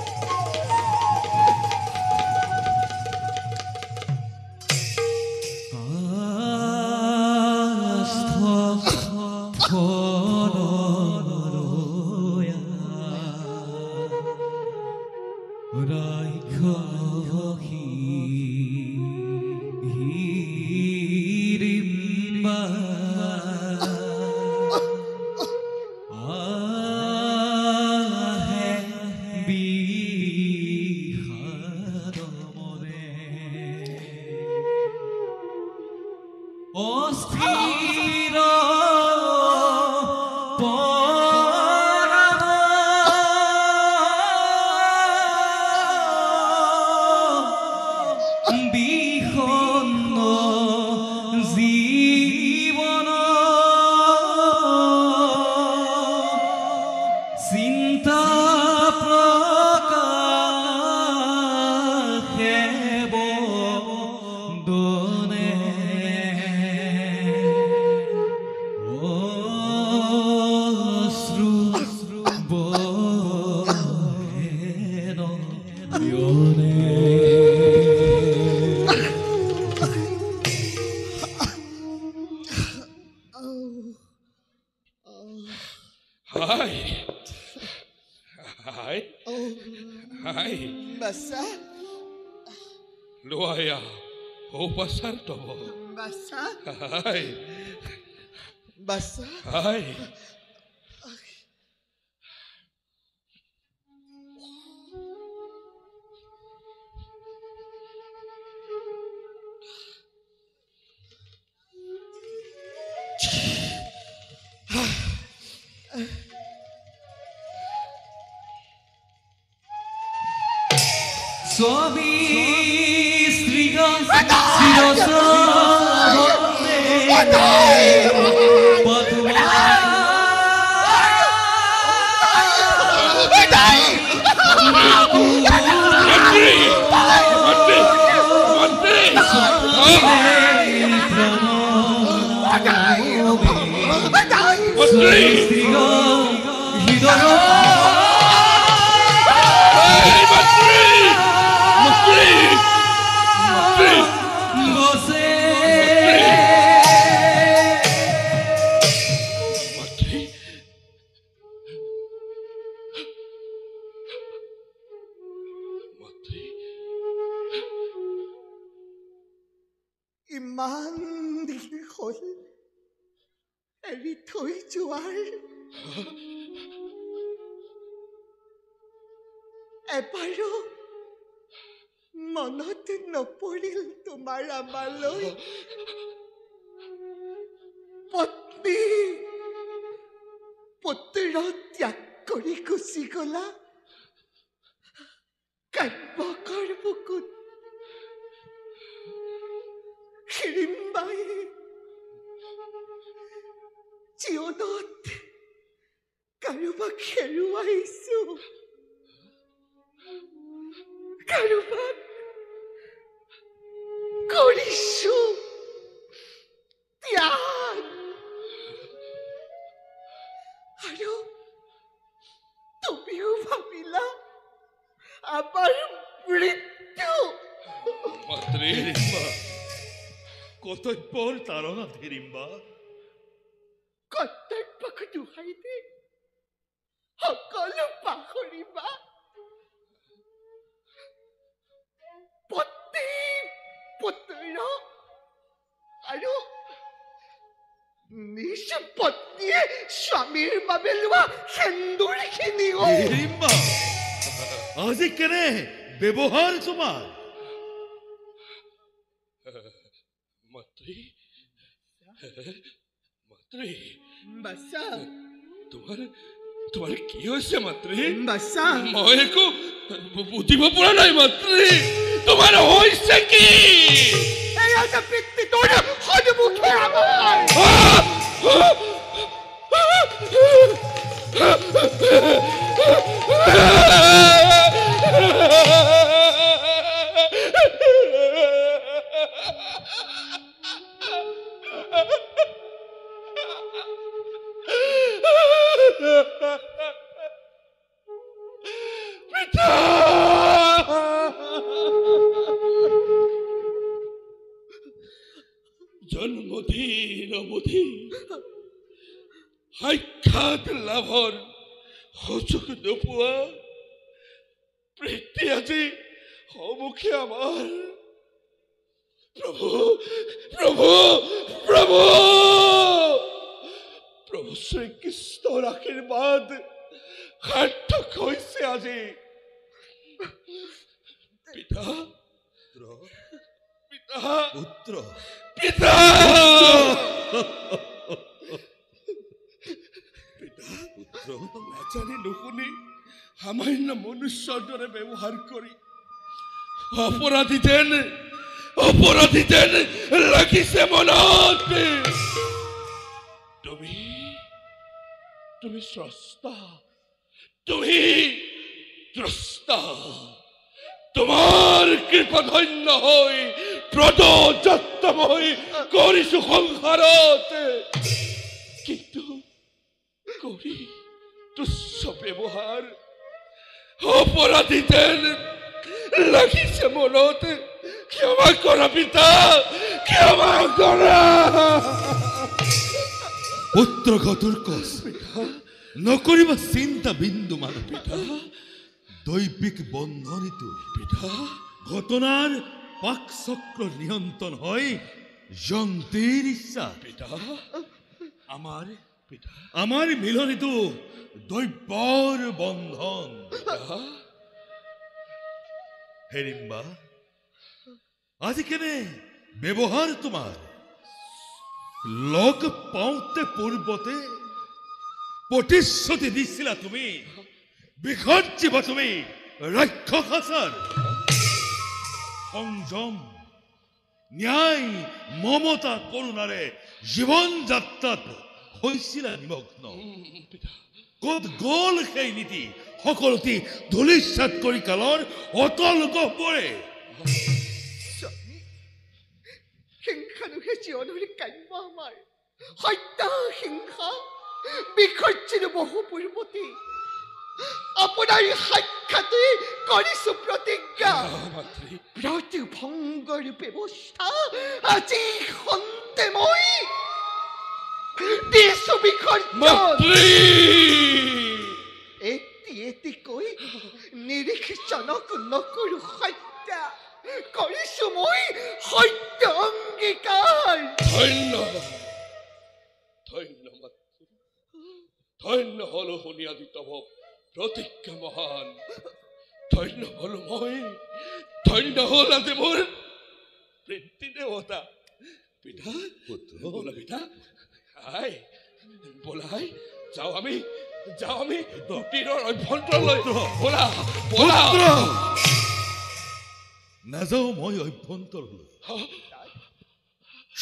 pasar todo. Basa? Ay. Basa? Ay. স্বামী ইমান দিন হ'ল এৰি থৈ যোৱাৰ এবাৰো মনত নপৰিল তোমাৰ আমালৈ পত্নী পুত্ৰ ত্যাগ কৰি গুচি গলা কাব্যকৰ বুকুত হিৰিম্বাই জীৱনত কাৰোবাক হেৰুৱাইছো কাৰোবাক কৰিছো ত্যাগ আৰু তুমিও ভাবিলা আমাৰ মৃত্যু মাত্ৰে কতপৰ তাৰা ধীৰিম্বা কৰ্তব্যক দোহাই দি সকলো পাহৰিবা পত্নী পুত্ৰ আৰু নিজ পত্নীয়ে স্বামীৰ বাবে লোৱা সেন্দুৰখিনিও ধীৰিম্বা আজি কেনে ব্যবহাৰ তোমাৰ মাত্ৰে মাত্ৰে বাছা তোমাৰ কি হৈছে মাত্ৰে বাছা মই একো বুজিব পৰা নাই মাত্ৰে তোমাৰ হৈছে কি এয়া যে পিতৃটোৰ সন্মুখে আমাৰ জন্মদিন অবধি সাক্ষাৎ লাভৰ সুযোগ নোপোৱা প্ৰীতি আজি সন্মুখে আমাৰ প্ৰভু প্ৰভু প্ৰভু প্ৰভু শ্ৰীকৃষ্ণৰ আশীৰ্বাদ সাৰ্থক হৈছে আজি পিতা পিতা পুত্ৰ পিতা পুত্ৰ নাজানি নুশুনি সামান্য মনুষ্যৰ দৰে ব্যৱহাৰ কৰি অপৰাধী যেন লাগিছে মনত তুমি স্ৰষ্টা তুমি দ্ৰষ্টা তোমাৰ কৃপাধন্য হৈ প্ৰদযত্ত হৈ কৰিছো সংসাৰত কিন্তু কৰি তুচ্ছ ব্যৱহাৰ অপৰাধী যেন লাগিছে মনত ক্ষমা কৰা পিতা ক্ষমা কৰা পুত্র ঘটুর কস নকরিবা চিন্তা বিন্দু মান পিতা দৈবিক বন্ধনিত পিতা ঘটনার পাক চক্র নিয়ন্ত্রণ হয় যন্ত্রের ইচ্ছা পিতা আমার পিতা আমার মিলনিত দৈব্যর বন্ধন হেরিম্বা আজি কেনে ব্যবহার তোমার লগ পাওতে পূর্বতে প্ৰতিশ্ৰুতি দিছিলা তুমি বিঘট জীৱ তুমি ৰাক্ষসাচাৰ সংযম ন্যায় মমতা কৰুণাৰে জীৱন যাত্ৰাত হৈছিল নিমগ্ন ক'ত গ'ল সেই নীতি সকলোতে ধূলিসাৎ কৰি কালৰ অতল গহ্বৰে হিংসানুহে জীৱনৰে কাম্য আমাৰ হত্যা হিংসা বিখৰ্চিৰ বহু পূৰ্বতে আপোনাৰ সাক্ষাতে কৰিছো প্ৰতিজ্ঞা প্ৰতিভংগৰ ব্যৱস্থা আজি সন্তে মই দিছো বিসৰ্জন এটিকৈ নিৰীক্ষণক নকৰো হত্যা কৰিছো মই সত্য অংগীকাৰ ধন্যবাদ ধন্যবাদ ধন্য হল শুনিয়াদিত প্ৰতিজ্ঞা মহান ধন্য হল মই ধন্য হল আজি মোৰ বৃত্তি দেৱতা পিতা বলা পিতা আই বলাই যাওঁ আমি কুটিৰৰ অভ্যন্তৰলৈ বলা বলা নাযাওঁ মই অভ্যন্তৰলৈ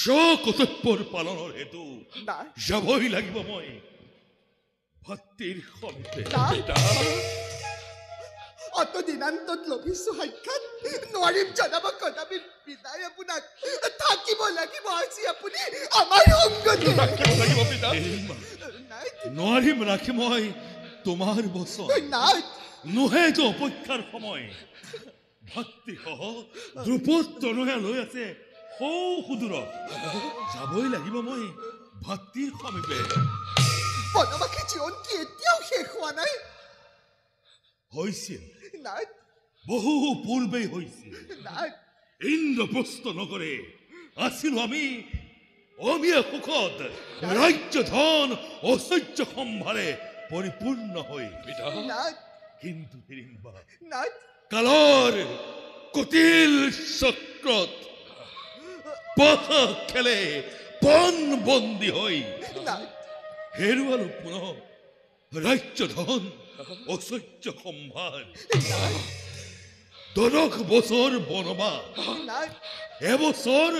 স্বকৰ্তব্যৰ পালনৰ হেতু যাবই লাগিব মই ভাতৃৰ সমীপে অত দিনান্তত লভিছো সাক্ষাৎ নোৱাৰিম জনাব কদাপি পিতাই আপোনাক থাকিব লাগিব আজি আপুনি আমাৰ সংগতি নোৱাৰিম ৰাখি মই তোমাৰ বচন নোহেতো অপেক্ষাৰ সময় ভাতৃসহ দ্ৰুপদ তনয়া লৈ আছে সৌ সুদূৰত যাবই লাগিব মই ভাতৃৰ সমীপে বনবাসী জীৱন কি এতিয়াও শেষ হোৱা নাই হৈছিল বহু পূৰ্বেই হৈছিল ইন্দ্ৰপ্ৰস্থ নগৰে আছিলো আমি অমীয়া সুখত ৰাজ্য ধন ঐশ্বৰ্য সম্ভাৰে পৰিপূৰ্ণ হৈ কিন্তু কালৰ কুটিল চক্ৰত পথ খেলে পণ বন্দী হৈ হেৰুৱালো পুনঃ ৰাজ্য ধন ঐশ্বৰ্য সম্ভাৰ 10 বছৰ বনবাস এবছৰ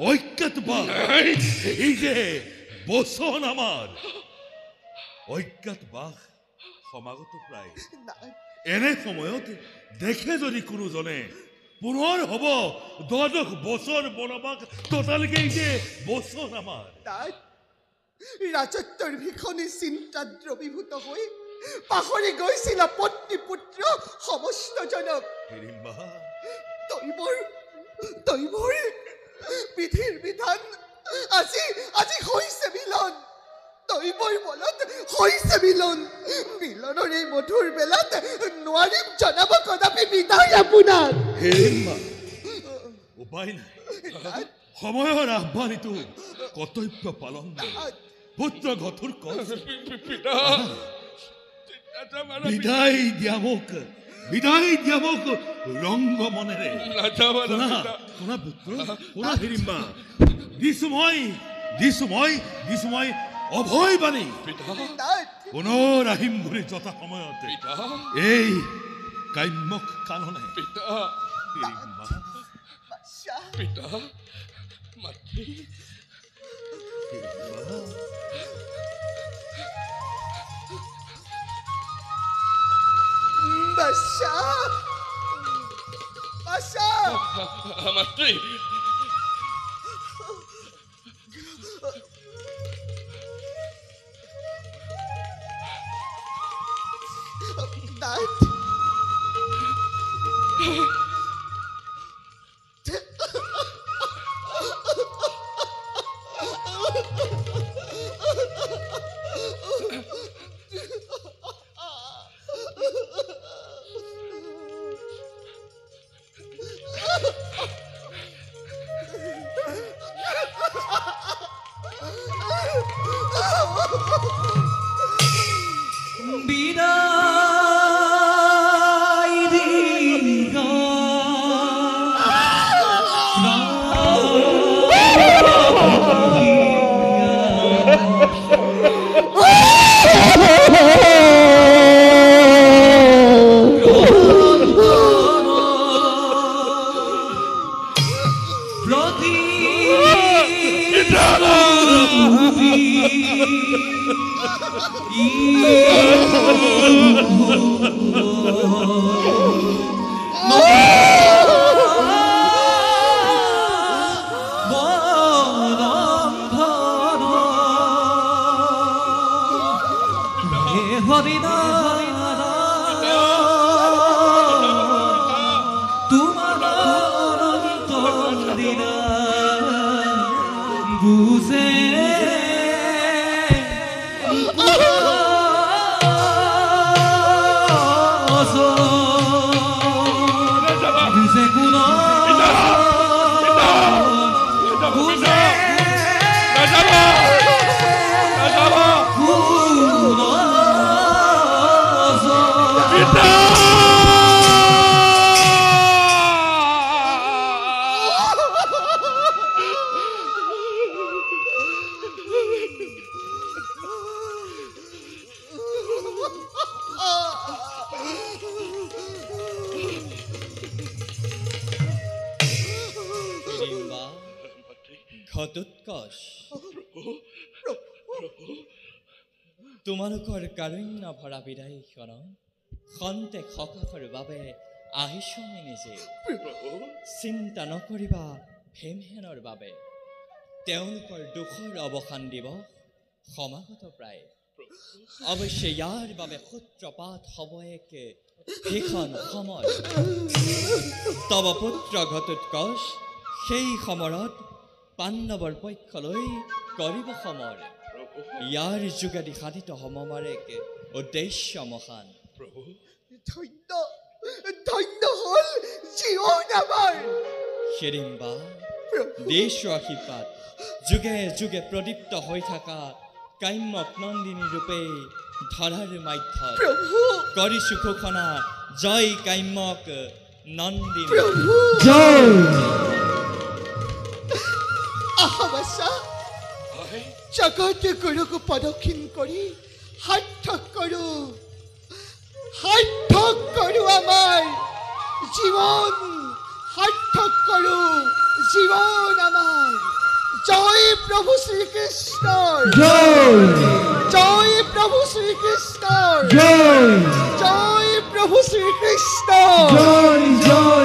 অজ্ঞাতবাস এই যে বচন আমাৰ অজ্ঞাতবাস সমাগত প্ৰায় এনে সময়ত দেখে যদি কোনোজনে পুনৰ হ'ব 10 বছৰ বনবাস ততালিকে এই যে বচন আমাৰ ৰাজত্বৰ ভীষণী চিন্তাত দ্ৰৱীভূত হৈ পাহৰি গৈছিল পত্নী পুত্ৰ সমস্ত জনক তৈবৰ বিধিৰ বিধান আজি হৈছে মিলন তৈবৰ বলত হৈছে মিলনৰ এই মধুৰ বেলাত নোৱাৰিম জনাব কদাপি বিদায় আপোনাক উপায় নাই সময়ৰ আহ্বানিতো কৰ্তব্য পালন পুত্ৰ গথুৰ বিদায় দিয়া মোক ৰংগ মনেৰে শুনা পুত্ৰ শুনা হিৰিম্বা দিছো মই অভয় বাণী পুনৰ আহিম ঘূৰি যথা সময়তে এই কাম্যক কাননে হিৰিম্বা পিতা মাতৃ মাতৃ বিদায় দিগা ঘটোৎকচ তোমালোকৰ কাৰুণ্য ভৰা বিদায়ীখন খন্তেক সকাহৰ বাবে আহিছো আমি নিজে চিন্তা নকৰিবা ভীমসেনৰ বাবে তেওঁলোকৰ দুখৰ অৱসান দিব সমাগত প্ৰায় অৱশ্যে ইয়াৰ বাবে সূত্ৰপাত হ'ব এক ভীষণ সময় তব পুত্ৰ ঘটোৎকচ সেই সমৰত পাণ্ডৱৰ পক্ষলৈ কৰিব সমৰ ইয়াৰ যোগেদি সাধিত সমমাৰ এক উদ্দেশ্য মহান ধন্য ধন্য হল জীবন আমাৰ সেদিনবা দেশ আশীৰ্বাদ যুগে যুগে প্ৰদীপ্ত হৈ থকা কাম্যক নন্দিনী ৰূপে ধৰাৰ মাধ্যম কৰিছো ঘোষণা জয় কাম্যক নন্দিনী জয় আহবাসা জগত গুৰুক পদক্ষিণ কৰি সাৰ্থক কৰো আমাৰ জীবন সাৰ্থক কৰো জীবন আমাৰ জয় প্ৰভু শ্ৰীকৃষ্ণ জয় জয় প্ৰভু শ্ৰীকৃষ্ণ জয় জয় প্ৰভু শ্ৰীকৃষ্ণ জয় জয়